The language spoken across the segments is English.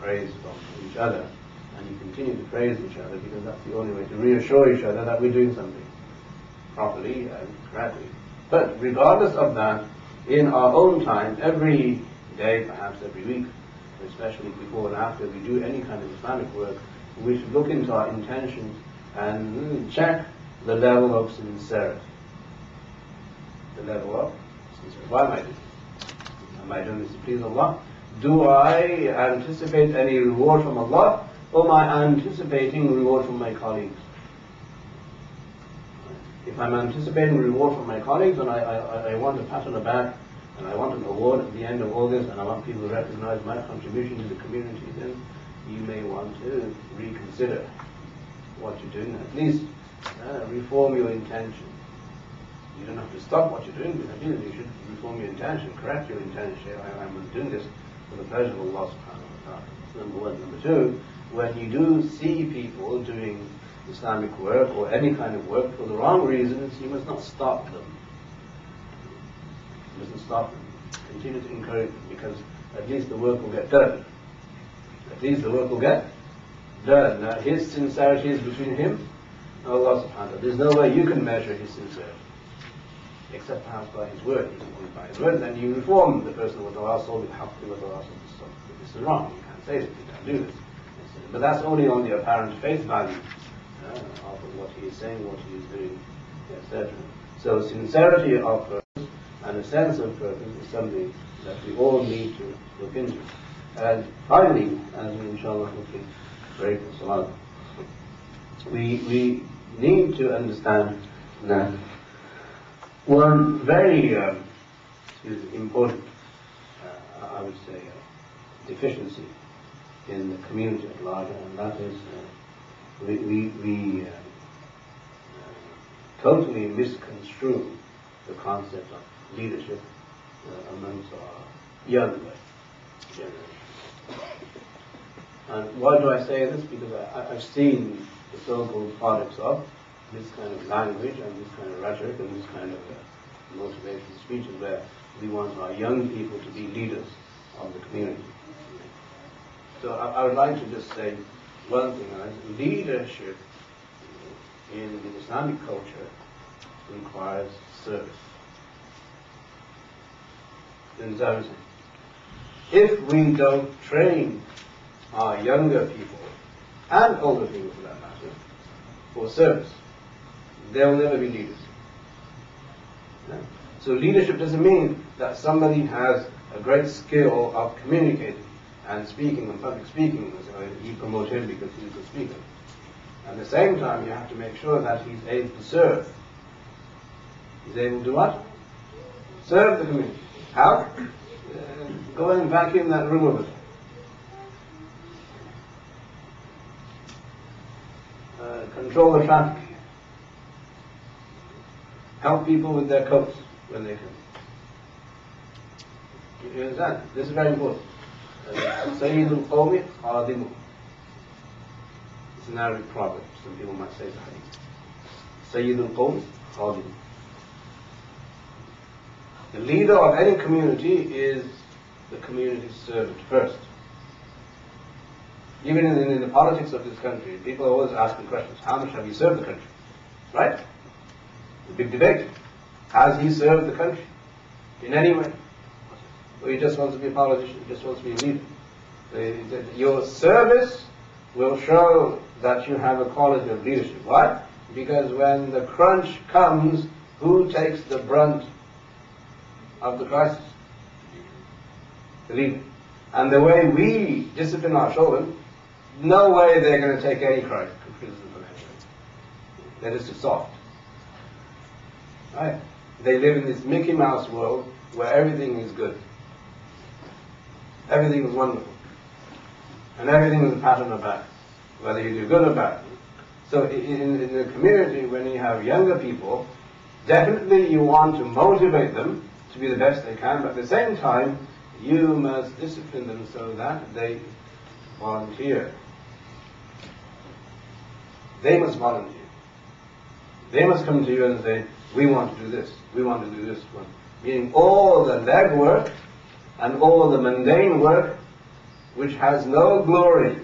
praise from each other, and you continue to praise each other, because that's the only way to reassure each other that we're doing something properly and correctly. But regardless of that, in our own time, every day, perhaps every week, especially before and after we do any kind of Islamic work, we should look into our intentions and check the level of sincerity. The level of sincerity. Why am I doing this? Am I doing this to please Allah? Do I anticipate any reward from Allah, or am I anticipating reward from my colleagues? If I'm anticipating reward from my colleagues, and I want a pat on the back, and I want an award at the end of all this, and I want people to recognize my contribution to the community, then you may want to reconsider what you're doing. At least reform your intention. You don't have to stop what you're doing, but you should reform your intention, correct your intention. I'm doing this for the pleasure of Allah subhanahu wa ta'ala. That's number one. Number two, when you do see people doing Islamic work or any kind of work for the wrong reasons, you must not stop them. You mustn't stop them. Continue to encourage them, because at least the work will get done. At least the work will get done. Now, his sincerity is between him and Allah subhanahu wa ta'ala. There's no way you can measure his sincerity, except perhaps by his word. You can only by his word, and then you reform the person with Allah, so with Hafiz Amin. This is wrong. You can't say this. You can't do this. But that's only on the apparent face value of what he is saying, what he is doing, etc. So sincerity of purpose and a sense of purpose is something that we all need to look into. And finally, as we inshallah hopefully pray for salat, we need to understand that one very important, I would say, deficiency in the community at large, and that is we totally misconstrue the concept of leadership amongst our younger generation. And why do I say this? Because I've seen the so-called products of this kind of language and this kind of rhetoric and this kind of motivational speeches, where we want our young people to be leaders of the community. So I would like to just say one thing: leadership in Islamic culture requires service. If we don't train our younger people, and older people for that matter, for service, they will never be leaders. So leadership doesn't mean that somebody has a great skill of communicating and speaking and public speaking, so you promote him because he's a good speaker. At the same time, you have to make sure that he's able to serve. He's able to do what? Serve the community. How? Go and vacuum that room over there. Control the traffic. Help people with their coats when they come. You understand? This is very important. Sayyidul Qawmi Khadimu. It's an Arabic proverb. Some people might say it's a hadith. Sayyidul Qawmi Khadimu. The leader of any community is the community's servant first. Even in the politics of this country, people are always asking questions. How much have you served the country? Right? The big debate. Has he served the country in any way? Or he just wants to be a politician, he just wants to be a leader? Your service will show that you have a quality of leadership. Why? Because when the crunch comes, who takes the brunt of the crisis? The leader. And the way we discipline our children, no way they're going to take any criticism from anyone. They're just soft. Right? They live in this Mickey Mouse world where everything is good. Everything is wonderful. And everything is a pat on the back, whether you do good or bad. So in the community, when you have younger people, definitely you want to motivate them to be the best they can, but at the same time, you must discipline them so that they volunteer. They must volunteer. They must come to you and say, we want to do this, we want to do this one. Meaning all the legwork and all the mundane work which has no glory.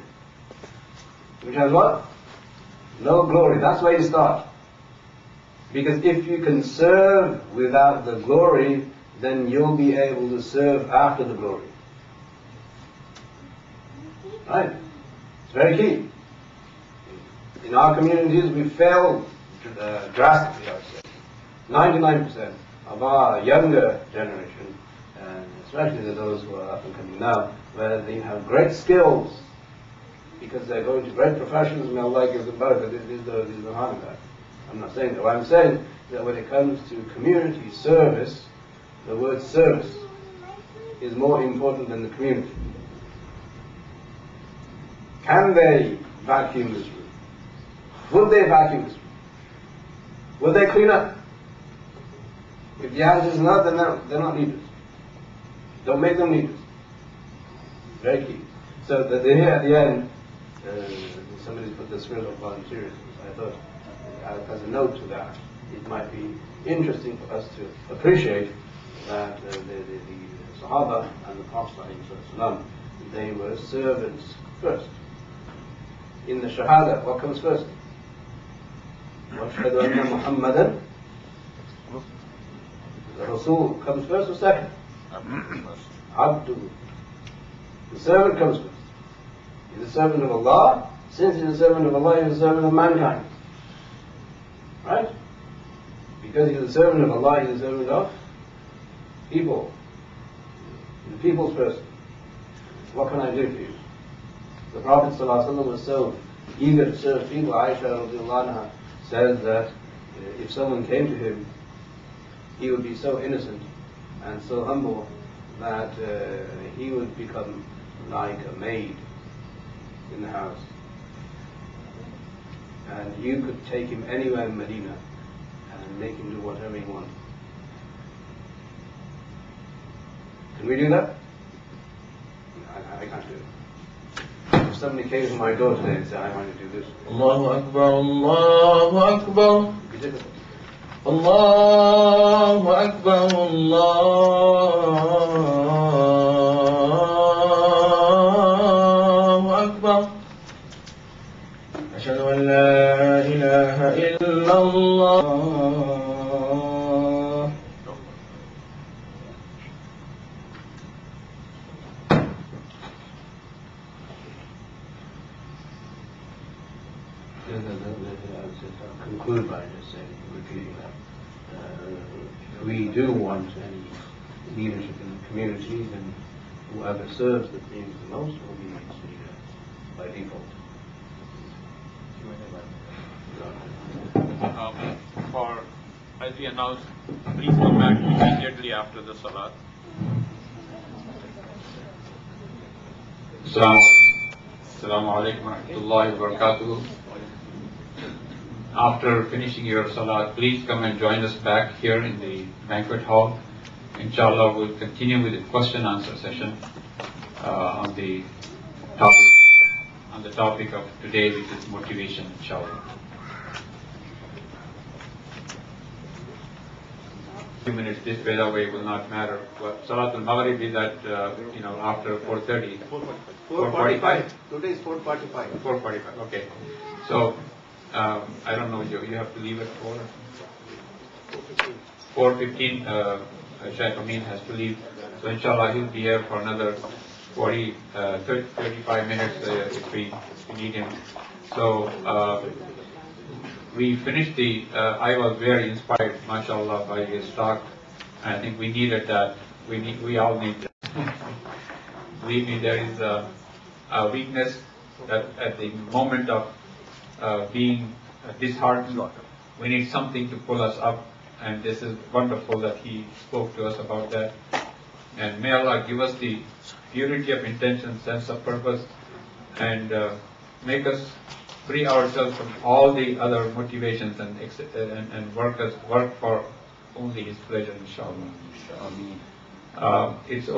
Which has what? No glory. That's where you start. Because if you can serve without the glory, then you'll be able to serve after the glory. Right? It's very key. In our communities, we fail drastically, I would say. 99% of our younger generation, and especially those who are up and coming now, where they have great skills because they're going to great professions, and Allah gives them barakah. This is the harm in that. I'm not saying that. What I'm saying is that when it comes to community service, the word service is more important than the community. Can they vacuum this room? Will they vacuum this room? Will they clean up? If the answer is no, then they're not leaders. Don't make them leaders. Very key. So here at the end, somebody put the spirit of volunteerism. I thought, as a note to that, it might be interesting for us to appreciate that the Sahaba and the Prophet ﷺ, they were servants first. In the Shahada, what comes first? وَأَشْهَدُ أَنَّ مُحَمَّدًا. The Rasul comes first or second? Abdu. The servant comes first. He's a servant of Allah. Since he's a servant of Allah, he's a servant of mankind. Right? Because he's a servant of Allah, he's a servant of people. The people's person. What can I do for you? The Prophet ﷺ was so eager to serve people. Aisha radiallahu anha says that if someone came to him, he would be so innocent and so humble that he would become like a maid in the house. And you could take him anywhere in Medina and make him do whatever he wanted. Can we do that? I can't do it. If somebody came to my door today and said, I want to do this. Allahu Akbar, Allahu Akbar. It'd be difficult. Allahu Akbar, Allahu Akbar. Ashhadu an la ilaha illallah. I'll conclude by just saying, repeating that. If we do want any leadership in the community, then whoever serves the teams the most will be its leader by default. As we announced, please come back immediately after the Salat. Assalamu alaikum wa rahmatullahi wa barakatuh. After finishing your Salat, please come and join us back here in the banquet hall. Inshallah, we'll continue with the question answer session on the topic of today, which is motivation, inshallah. Few minutes this way, that way will not matter. But Salat al-Maghrib is at after 4:30. 4:45. Today is 4:45. 4:45. Okay. So I don't know. You have to leave at 4:15. Shaykh Amin has to leave. So inshallah he'll be here for another 35 minutes if we need him. So we finished I was very inspired, mashallah, by his talk. I think we needed that. We all need that. Believe me, there is a weakness that at the moment of being disheartened, we need something to pull us up. And this is wonderful that he spoke to us about that. And may Allah give us the purity of intention, sense of purpose, and make us free ourselves from all the other motivations and work for only His pleasure, inshallah. It's